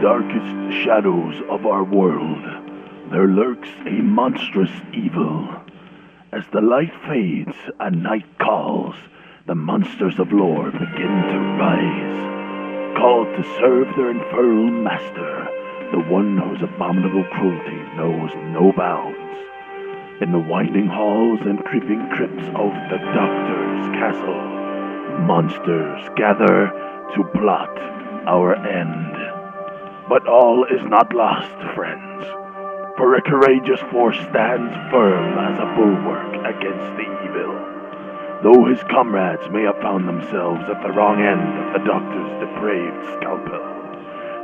darkest shadows of our world, there lurks a monstrous evil. As the light fades and night calls, the monsters of lore begin to rise, called to serve their infernal master, the one whose abominable cruelty knows no bounds. In the winding halls and creeping crypts of the Doktor's castle, monsters gather to plot our end. But all is not lost, friends, for a courageous force stands firm as a bulwark against the evil. Though his comrades may have found themselves at the wrong end of the Doktor's depraved scalpel,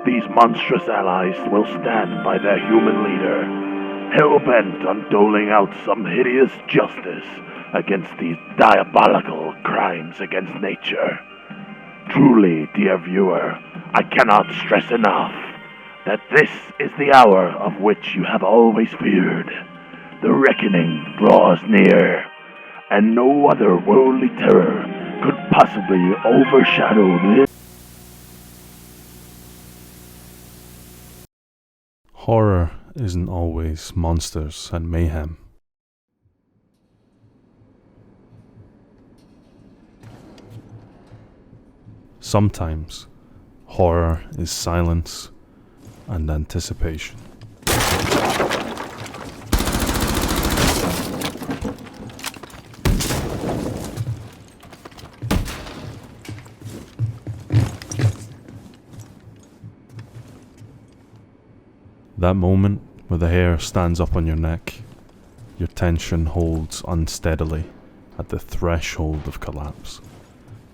these monstrous allies will stand by their human leader, hell-bent on doling out some hideous justice against these diabolical crimes against nature. Truly, dear viewer, I cannot stress enough that this is the hour of which you have always feared. The reckoning draws near, and no other worldly terror could possibly overshadow this. Horror isn't always monsters and mayhem. Sometimes, horror is silence and anticipation. That moment where the hair stands up on your neck, your tension holds unsteadily at the threshold of collapse,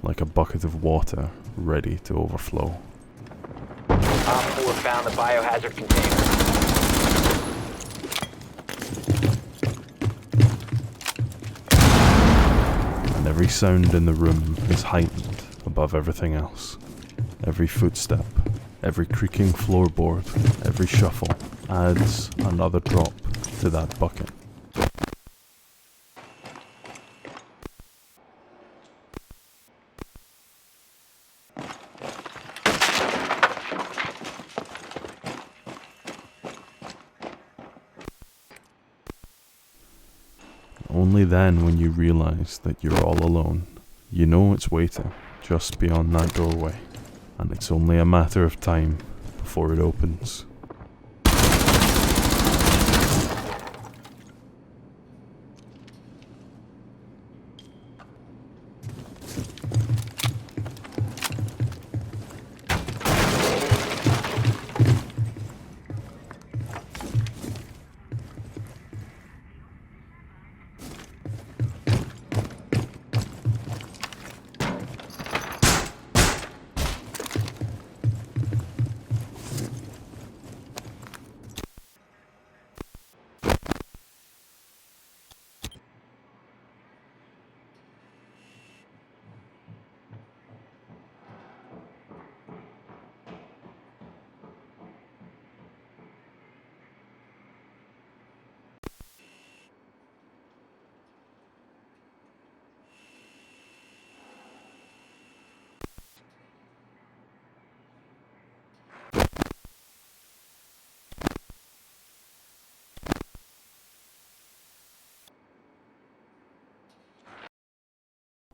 like a bucket of water ready to overflow. Op 4 found the biohazard container. And every sound in the room is heightened above everything else. Every footstep, every creaking floorboard, every shuffle adds another drop to that bucket. Only then, when you realize that you're all alone, you know it's waiting just beyond that doorway, and it's only a matter of time before it opens.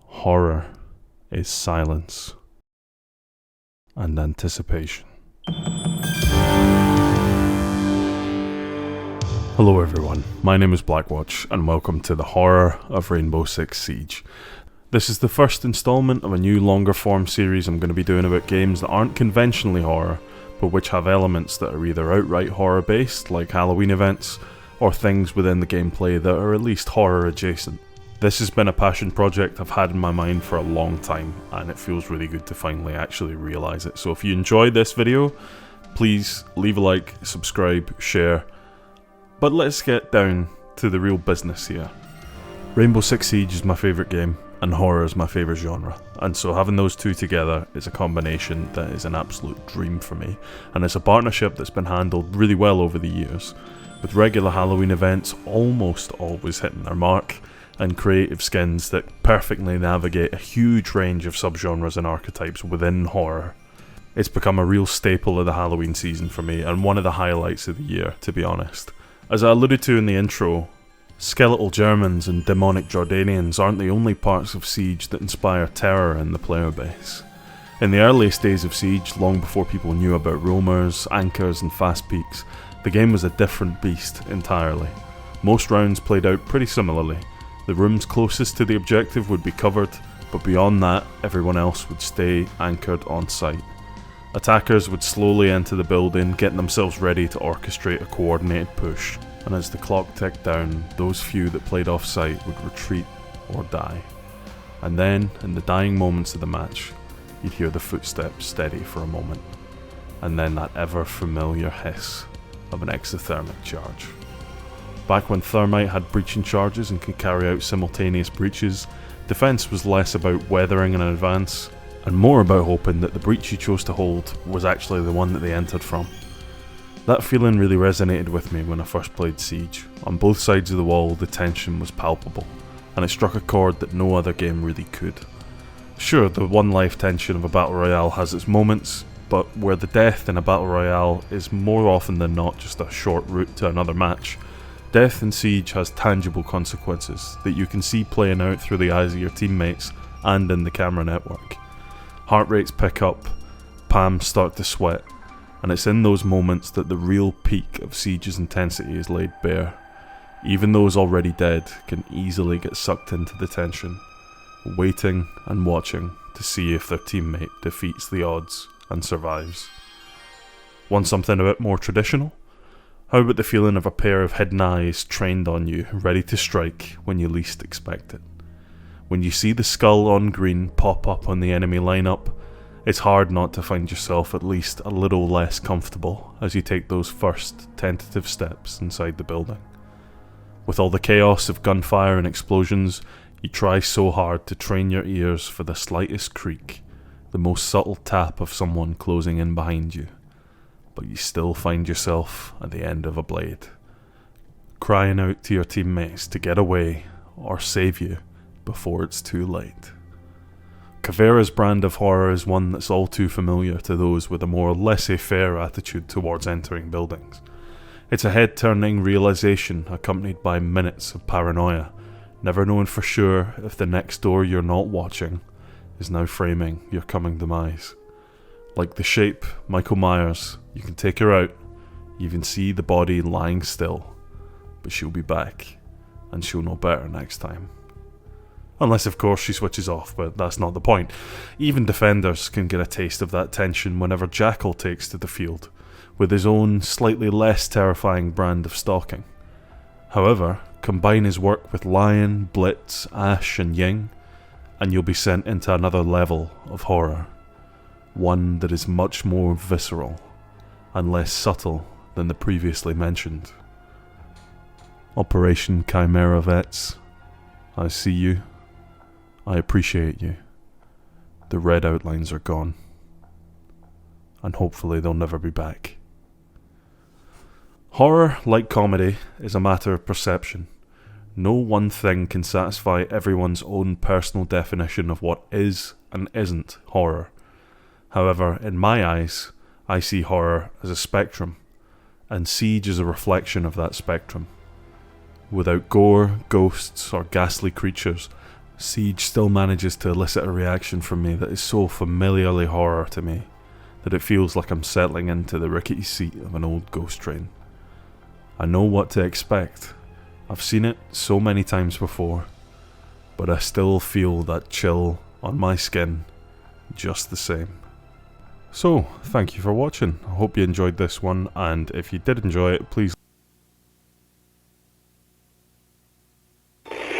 Horror is silence and anticipation. Hello everyone, my name is Blackwatch and welcome to the horror of Rainbow Six Siege. This is the first installment of a new longer form series I'm going to be doing about games that aren't conventionally horror, but which have elements that are either outright horror based, like Halloween events, or things within the gameplay that are at least horror adjacent. This has been a passion project I've had in my mind for a long time, and it feels really good to finally actually realise it. So if you enjoyed this video, please leave a like, subscribe, share. But let's get down to the real business here. Rainbow Six Siege is my favourite game, and horror is my favourite genre, and so having those two together is a combination that is an absolute dream for me, and it's a partnership that's been handled really well over the years, with regular Halloween events almost always hitting their mark, and creative skins that perfectly navigate a huge range of subgenres and archetypes within horror. It's become a real staple of the Halloween season for me, and one of the highlights of the year, to be honest. As I alluded to in the intro, skeletal Germans and demonic Jordanians aren't the only parts of Siege that inspire terror in the player base. In the earliest days of Siege, long before people knew about roamers, anchors and fast peaks, the game was a different beast entirely. Most rounds played out pretty similarly. The rooms closest to the objective would be covered, but beyond that, everyone else would stay anchored on site. Attackers would slowly enter the building, getting themselves ready to orchestrate a coordinated push, and as the clock ticked down, those few that played off site would retreat or die. And then, in the dying moments of the match, you'd hear the footsteps steady for a moment, and then that ever familiar hiss of an exothermic charge. Back when Thermite had breaching charges and could carry out simultaneous breaches, defense was less about weathering in advance, and more about hoping that the breach you chose to hold was actually the one that they entered from. That feeling really resonated with me when I first played Siege. On both sides of the wall, the tension was palpable, and it struck a chord that no other game really could. Sure, the one life tension of a battle royale has its moments, but where the death in a battle royale is more often than not just a short route to another match, death in Siege has tangible consequences that you can see playing out through the eyes of your teammates and in the camera network. Heart rates pick up, palms start to sweat, and it's in those moments that the real peak of Siege's intensity is laid bare. Even those already dead can easily get sucked into the tension, waiting and watching to see if their teammate defeats the odds and survives. Want something a bit more traditional? How about the feeling of a pair of hidden eyes trained on you, ready to strike when you least expect it? When you see the skull on green pop up on the enemy lineup, it's hard not to find yourself at least a little less comfortable as you take those first tentative steps inside the building. With all the chaos of gunfire and explosions, you try so hard to train your ears for the slightest creak, the most subtle tap of someone closing in behind you, but you still find yourself at the end of a blade, crying out to your teammates to get away or save you before it's too late. Caveira's brand of horror is one that's all too familiar to those with a more laissez-faire attitude towards entering buildings. It's a head-turning realization accompanied by minutes of paranoia, never knowing for sure if the next door you're not watching is now framing your coming demise. Like the Shape, Michael Myers, you can take her out, you even see the body lying still, but she'll be back, and she'll know better next time. Unless of course she switches off, but that's not the point. Even defenders can get a taste of that tension whenever Jackal takes to the field, with his own slightly less terrifying brand of stalking. However, combine his work with Lion, Blitz, Ash and Ying, and you'll be sent into another level of horror. One that is much more visceral and less subtle than the previously mentioned. Operation Chimera Vets, I see you. I appreciate you. The red outlines are gone. And hopefully they'll never be back. Horror, like comedy, is a matter of perception. No one thing can satisfy everyone's own personal definition of what is and isn't horror. However, in my eyes, I see horror as a spectrum, and Siege is a reflection of that spectrum. Without gore, ghosts, or ghastly creatures, Siege still manages to elicit a reaction from me that is so familiarly horror to me that it feels like I'm settling into the rickety seat of an old ghost train. I know what to expect. I've seen it so many times before, but I still feel that chill on my skin just the same. So, thank you for watching. I hope you enjoyed this one, and if you did enjoy it, please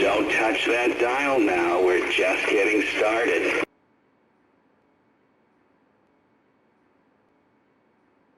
Don't touch that dial now, we're just getting started.